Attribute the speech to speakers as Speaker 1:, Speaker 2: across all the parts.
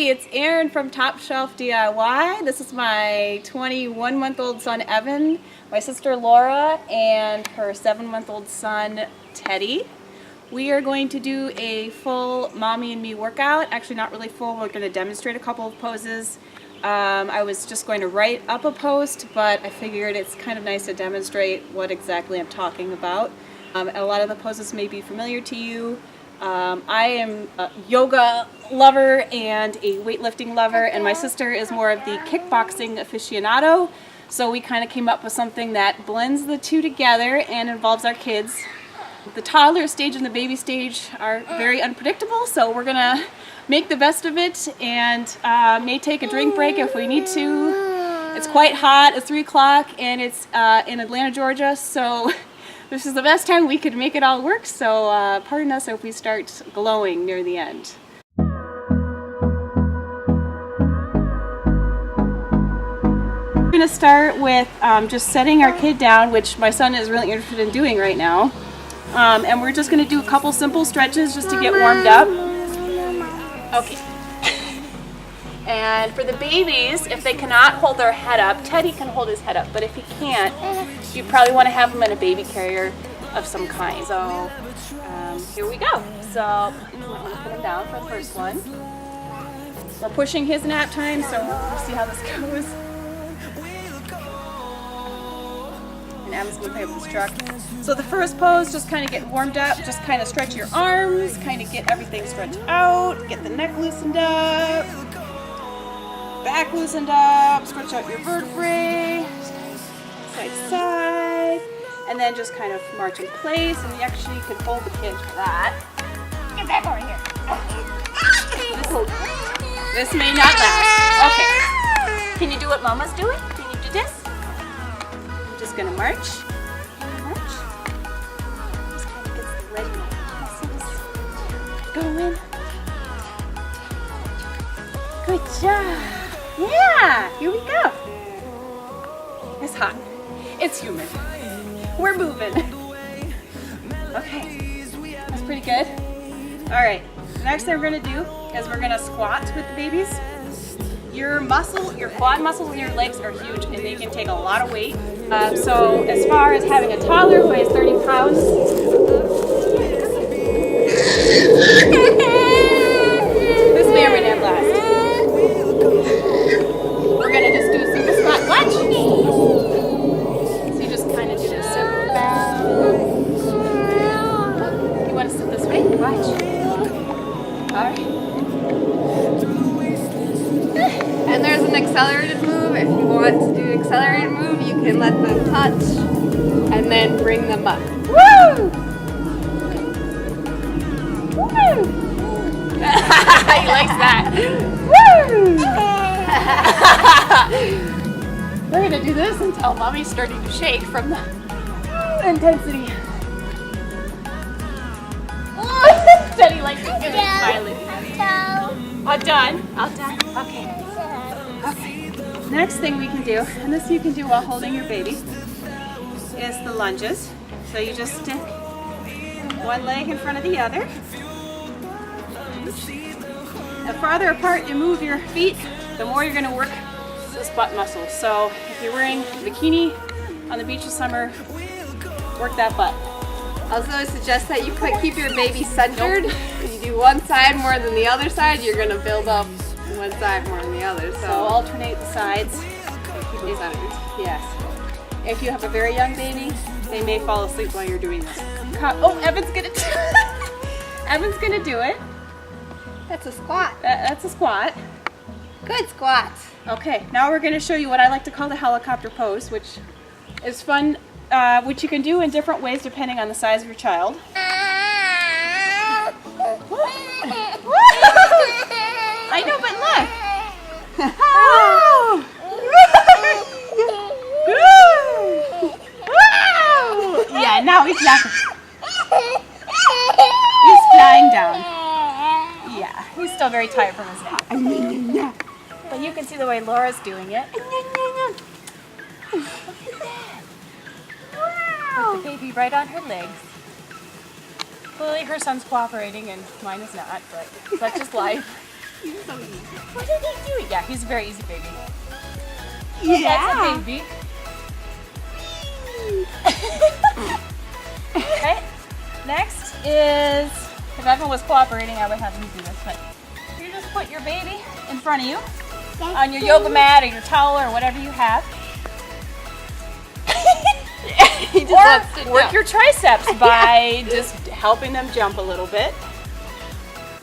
Speaker 1: everybody, it's Erin from Top Shelf DIY. This is my 21-month-old son Evan, my sister Laura, and her 7-month-old son Teddy. We are going to do a full mommy and me workout. Actually not really full, we're going to demonstrate a couple of poses. I was just going to write up a post, but I figured it's kind of nice to demonstrate what exactly I'm talking about. A lot of the poses may be familiar to you. I am a yoga lover and a weightlifting lover, and my sister is more of the kickboxing aficionado. So we kind of came up with something that blends the two together and involves our kids. The toddler stage and the baby stage are very unpredictable, so we're gonna make the best of it and may take a drink break if we need to. It's quite hot, it's 3 o'clock, and it's in Atlanta, Georgia, so this is the best time we could make it all work, so pardon us if we start glowing near the end. We're going to start with just setting our kid down, which my son is really interested in doing right now. And we're just going to do a couple simple stretches just to get warmed up. Okay. And for the babies, if they cannot hold their head up, Teddy can hold his head up, but if he can't, you probably want to have him in a baby carrier of some kind. So here we go. So I'm going to put him down for the first one. We're pushing his nap time, so we'll see how this goes. And Emma's going to play with this truck. So the first pose, just kind of get warmed up, just kind of stretch your arms, kind of get everything stretched out, get the neck loosened up. Back loosened up, stretch out your vertebrae, side to side, and then just kind of march in place, and you actually can hold the kid for that. Get back over here. This may not last. Okay. Can you do what Mama's doing? Can you do this? I'm just gonna march. March. Just kind of gets the leg muscles going. Good job. Yeah, here we go. It's hot. It's humid. We're moving. Okay, that's pretty good. All right, the next thing we're gonna do is we're gonna squat with the babies. Your quad muscles in your legs are huge and they can take a lot of weight. So as far as having a toddler who weighs 30 pounds, this may or may not last. We're going to just do a simple squat. Watch! So you just kind of do this simple bow. You want to sit this way? Watch. Alright.
Speaker 2: And there's an accelerated move. If you want to do an accelerated move, you can let them touch and then bring them up.
Speaker 1: Woo! Woo!
Speaker 2: He likes that.
Speaker 1: Woo!
Speaker 2: We're going to do this until Mommy's starting to shake from the
Speaker 1: Intensity.
Speaker 2: Teddy likes to get smiling. All done? All done? Okay.
Speaker 1: Okay. Next thing we can do, and this you can do while holding your baby, is the lunges. So you just stick one leg in front of the other. The farther apart you move your feet, the more you're going to work this butt muscle. So if you're wearing a bikini on the beach this summer, work that butt.
Speaker 2: Also, I suggest that you keep your baby centered. If you do one side more than the other side, you're going to build up one side more than the other.
Speaker 1: So alternate the sides.
Speaker 2: Keep them centered.
Speaker 1: Yes. If you have a very young baby, they may fall asleep while you're doing this. Oh, Evan's going to do it. Evan's going to do it.
Speaker 2: That's a squat.
Speaker 1: That's a squat.
Speaker 2: Good squat.
Speaker 1: Okay, now we're going to show you what I like to call the helicopter pose, which is fun, which you can do in different ways depending on the size of your child. I know, but look. Yeah, now he's laughing. He's flying down. Yeah, he's still very tired from his nap. But you can see the way Laura's doing it. Put the baby right on her legs. Clearly her son's cooperating and mine is not, but such is life.
Speaker 2: He's so easy.
Speaker 1: What did he do? Yeah, he's a very easy baby.
Speaker 2: Yeah.
Speaker 1: That's a baby. Okay. Next is, if Evan was cooperating, I would have him do this, but you just put your baby in front of you on your yoga mat or your towel or whatever you have.
Speaker 2: He just wants to
Speaker 1: Or work
Speaker 2: jump.
Speaker 1: your triceps by just helping them jump a little bit.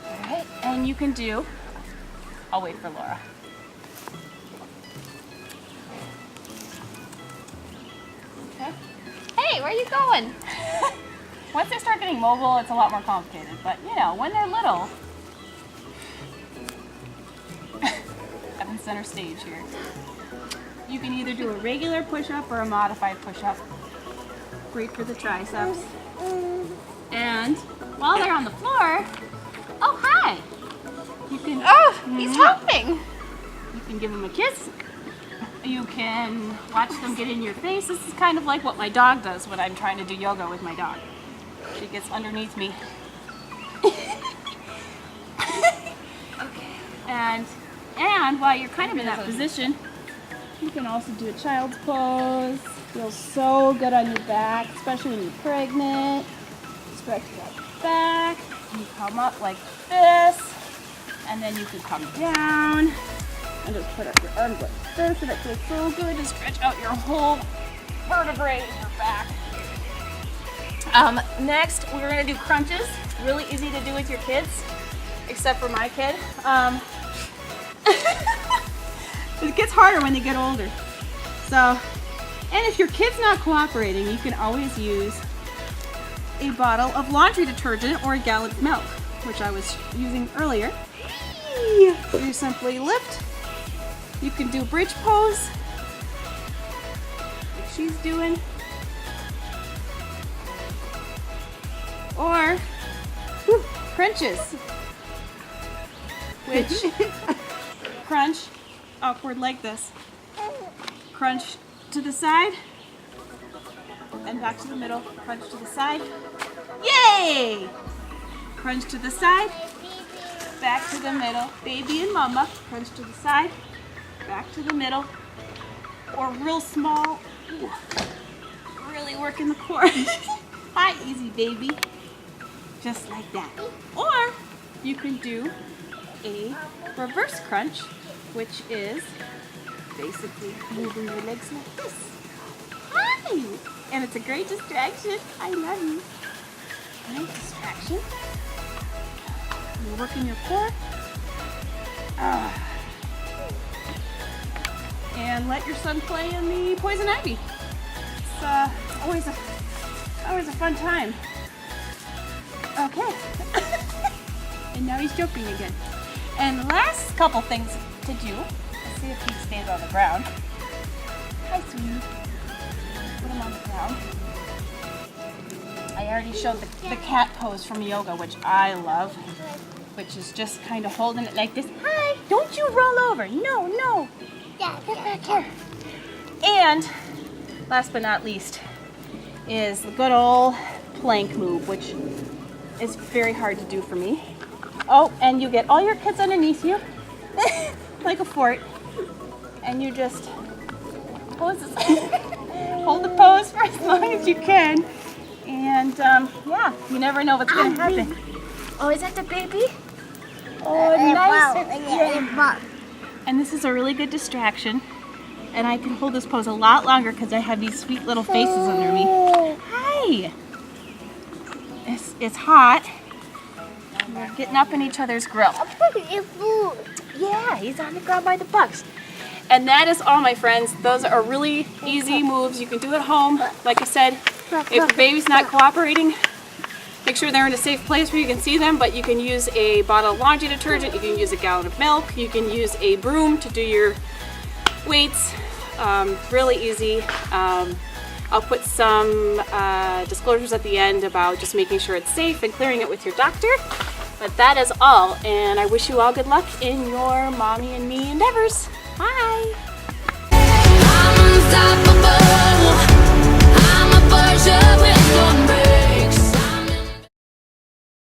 Speaker 1: All right, and you can do, I'll wait for Laura. Okay.
Speaker 2: Hey, where are you going?
Speaker 1: Once they start getting mobile, it's a lot more complicated, but you know, when they're little, I'm in center stage here. You can either do a regular push-up or a modified push-up. Great for the triceps. And while they're on the floor, oh hi! You can
Speaker 2: He's hopping.
Speaker 1: you can give them a kiss. You can watch them get in your face. This is kind of like what my dog does when I'm trying to do yoga with my dog. She gets underneath me.
Speaker 2: Okay.
Speaker 1: And while you're kind of in that position, you can also do a child's pose. Feels so good on your back, especially when you're pregnant. Stretch that back. You come up like this, and then you can come down and just put up your arms like this, and it feels so good to stretch out your whole vertebrae in your back. Next, we're gonna do crunches. Really easy to do with your kids, except for my kid. It gets harder when they get older. So, and if your kid's not cooperating, you can always use a bottle of laundry detergent or a gallon of milk, which I was using earlier. You simply lift. You can do bridge pose, like she's doing. Or crunches, which crunch awkward like this. Crunch to the side and back to the middle. Crunch to the side. Yay! Crunch to the side, back to the middle. Baby and mama. Crunch to the side, back to the middle. Or real small. Ooh, really working the core. Hi, easy baby. Just like that. Or you can do a reverse crunch, which is basically moving your legs like this. Hi! And it's a great distraction. I love you. Great distraction. You're working your core. And let your son play in the poison ivy. It's always a fun time. Okay. And now he's jumping again. And last couple things to do. Let's see if he stays on the ground. Hi, sweetie. Put him on the ground. I already showed the cat pose from yoga, which I love, which is just kind of holding it like this. Hi, don't you roll over. No, no.
Speaker 3: Yeah,
Speaker 1: Get back here. And last but not least is the good old plank move, which is very hard to do for me. Oh, and you get all your kids underneath you, like a fort, and you just pose this, hold the pose for as long as you can, and yeah, you never know what's gonna happen. Oh, is that the baby? Oh, nice. And this is a really good distraction, and I can hold this pose a lot longer because I have these sweet little faces under me. Hi. It's hot. We're getting up in each other's grill. Yeah, he's on the ground by the bugs. And that is all, my friends. Those are really easy moves you can do at home. Like I said, if your baby's not cooperating, make sure they're in a safe place where you can see them, but you can use a bottle of laundry detergent, you can use a gallon of milk, you can use a broom to do your weights. Really easy. I'll put some disclosures at the end about just making sure it's safe and clearing it with your doctor. But that is all, and I wish you all good luck in your mommy and me endeavors. Bye!